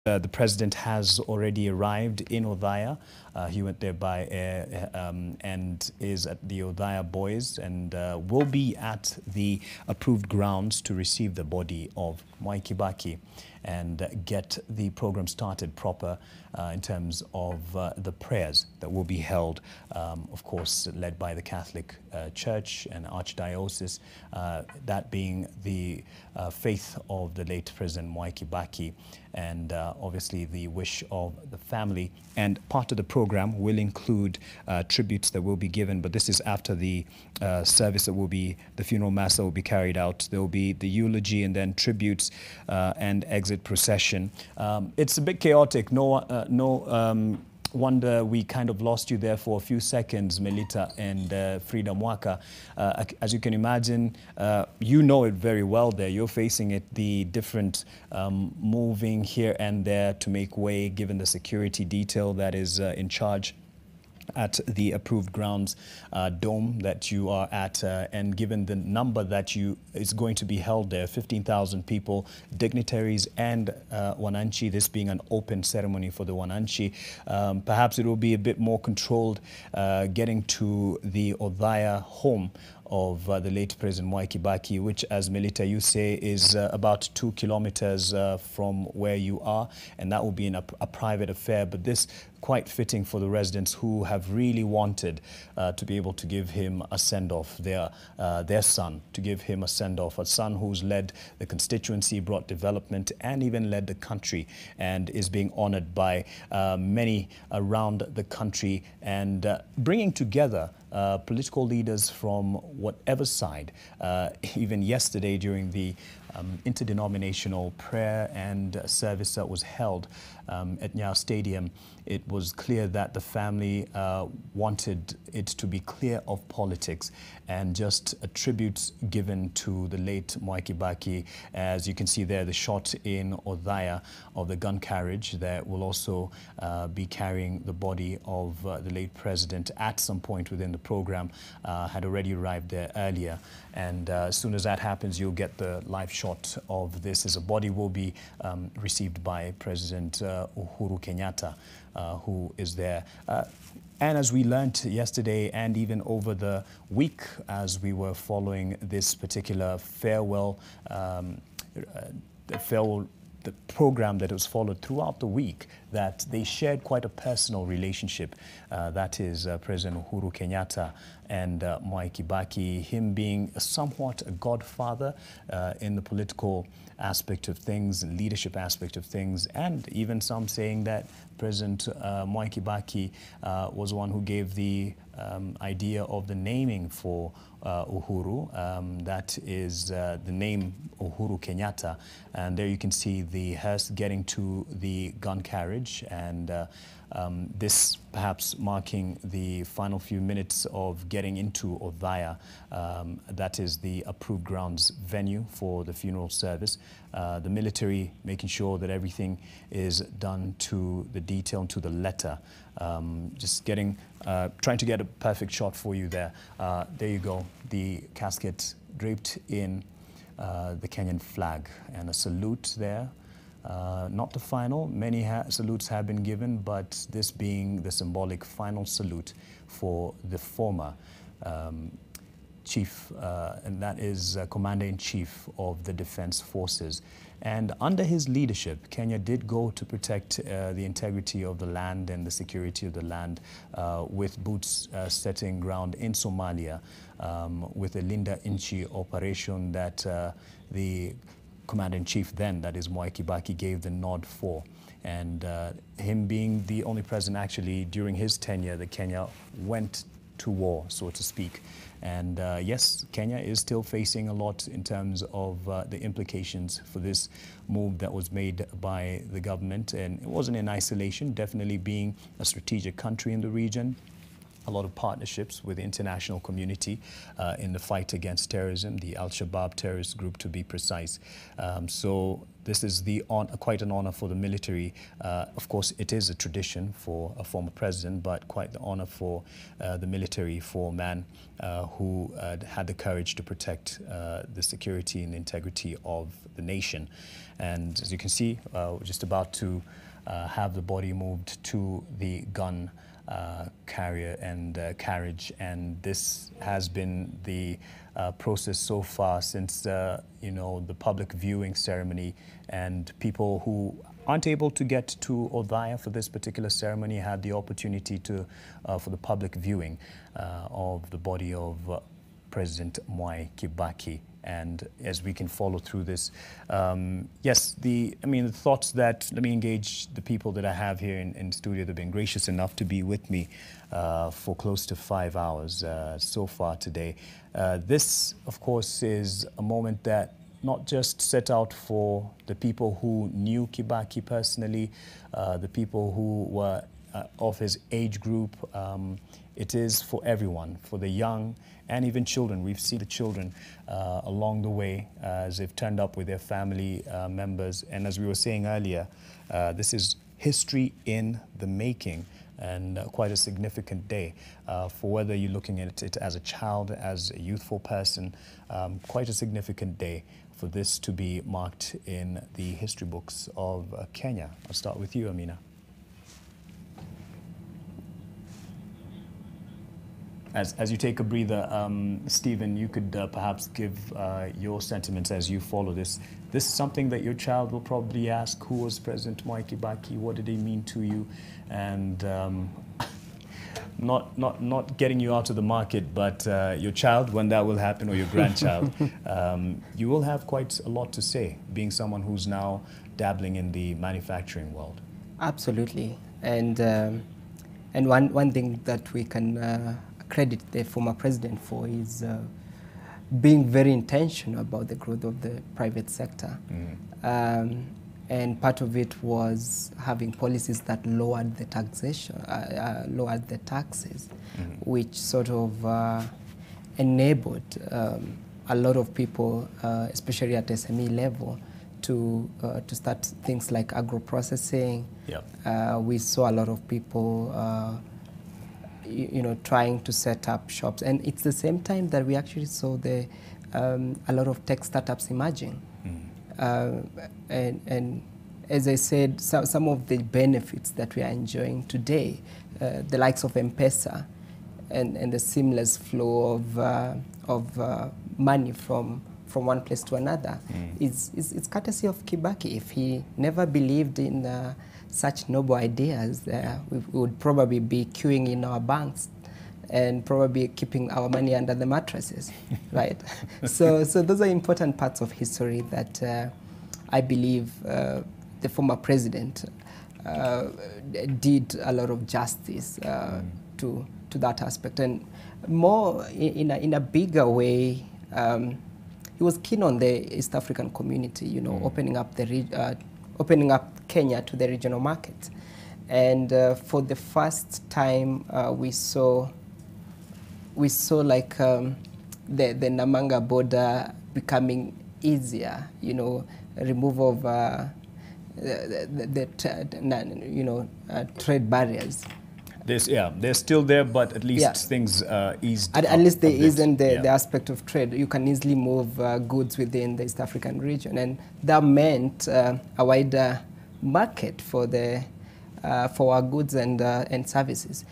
The president has already arrived in Othaya. He went there by air and is at the Othaya Boys and will be at the approved grounds to receive the body of Mwai Kibaki and get the program started proper in terms of the prayers that will be held, of course, led by the Catholic Church and Archdiocese, that being the faith of the late President Mwai Kibaki, and obviously the wish of the family. And part of the program will include tributes that will be given, but this is after the service that will be, the funeral mass that will be carried out. There will be the eulogy and then tributes and exit procession. It's a bit chaotic. No wonder we kind of lost you there for a few seconds, Melita and Frida Mwaka. As you can imagine, you know it very well there. You're facing it, the different moving here and there to make way, given the security detail that is in charge at the approved grounds dome that you are at, and given the number that is going to be held there, 15,000 people, dignitaries and wananchi, this being an open ceremony for the wananchi, perhaps it will be a bit more controlled getting to the Othaya home of the late President Mwai Kibaki, which, as Melita, you say, is about 2 kilometers from where you are, and that will be in a private affair. But this quite fitting for the residents who have really wanted to be able to give him a send-off, their son, to give him a send-off, a son who's led the constituency, brought development, and even led the country, and is being honored by many around the country, and bringing together political leaders from whatever side. Even yesterday during the interdenominational prayer and service that was held at Nyao Stadium, it was clear that the family wanted it to be clear of politics and just a tribute given to the late Mwai Kibaki. As you can see there, the shot in Othaya of the gun carriage that will also be carrying the body of the late president at some point within the program, had already arrived there earlier. And as soon as that happens, you'll get the live shot of this, as a body will be received by President Uhuru Kenyatta, who is there. And as we learnt yesterday and even over the week as we were following this particular farewell, the program that was followed throughout the week, that they shared quite a personal relationship. That is President Uhuru Kenyatta and Mwai Kibaki, him being somewhat a godfather in the political aspect of things, leadership aspect of things, and even some saying that President Mwai Kibaki was one who gave the idea of the naming for Uhuru. That is the name Uhuru Kenyatta. And there you can see the hearse getting to the gun carriage, and this perhaps marking the final few minutes of getting into Othaya. That is the approved grounds venue for the funeral service. The military making sure that everything is done to the detail and to the letter. Just getting, trying to get a perfect shot for you there. There you go, the casket draped in the Kenyan flag, and a salute there. Not the final, many salutes have been given, but this being the symbolic final salute for the former chief, and that is Commander-in-Chief of the Defense Forces. And under his leadership, Kenya did go to protect the integrity of the land and the security of the land with boots setting ground in Somalia, with the Linda Inchi operation that the Commander-in-Chief then, that is Mwai Kibaki, gave the nod for. And him being the only president actually during his tenure that Kenya went to war, so to speak. And yes, Kenya is still facing a lot in terms of the implications for this move that was made by the government. And it wasn't in isolation, definitely being a strategic country in the region. a lot of partnerships with the international community in the fight against terrorism, the Al-Shabaab terrorist group to be precise. So this is quite an honor for the military. Of course, it is a tradition for a former president, but quite the honor for the military, for a man who had the courage to protect the security and integrity of the nation. And as you can see, we're just about to have the body moved to the gun carrier and carriage, and this has been the process so far since you know, the public viewing ceremony, and people who aren't able to get to Othaya for this particular ceremony had the opportunity to for the public viewing of the body of President Mwai Kibaki. And as we can follow through this, yes, the thoughts that, let me engage the people that I have here in studio. They've been gracious enough to be with me for close to 5 hours so far today. This, of course, is a moment that not just set out for the people who knew Kibaki personally, the people who were of his age group. It is for everyone, for the young and even children. We've seen the children along the way as they've turned up with their family members. And as we were saying earlier, this is history in the making, and quite a significant day for whether you're looking at it as a child, as a youthful person. Quite a significant day for this to be marked in the history books of Kenya. I'll start with you, Amina. As you take a breather, Stephen, you could perhaps give your sentiments as you follow this. This is something that your child will probably ask: who was President Mwai Kibaki? What did he mean to you? And not getting you out of the market, but your child, when that will happen, or your grandchild, you will have quite a lot to say, being someone who's now dabbling in the manufacturing world. Absolutely, and one thing that we can credit the former president for is being very intentional about the growth of the private sector. And part of it was having policies that lowered the taxation, lowered the taxes, which sort of enabled a lot of people, especially at SME level, to start things like agro-processing. Yep. We saw a lot of people trying to set up shops, and it's the same time that we actually saw a lot of tech startups emerging. And as I said, some of the benefits that we are enjoying today, the likes of M-Pesa and the seamless flow of money from one place to another, is courtesy of Kibaki. If he never believed in such noble ideas, we would probably be queuing in our banks and probably keeping our money under the mattresses, right? So those are important parts of history that I believe the former president did a lot of justice to that aspect. And more in a bigger way, he was keen on the East African community, opening up Kenya to the regional market. And for the first time, we saw like the Namanga border becoming easier, removal of trade barriers. They're still there, but at least things eased. At least there isn't the aspect of trade. You can easily move goods within the East African region, and that meant a wider market for our goods and services.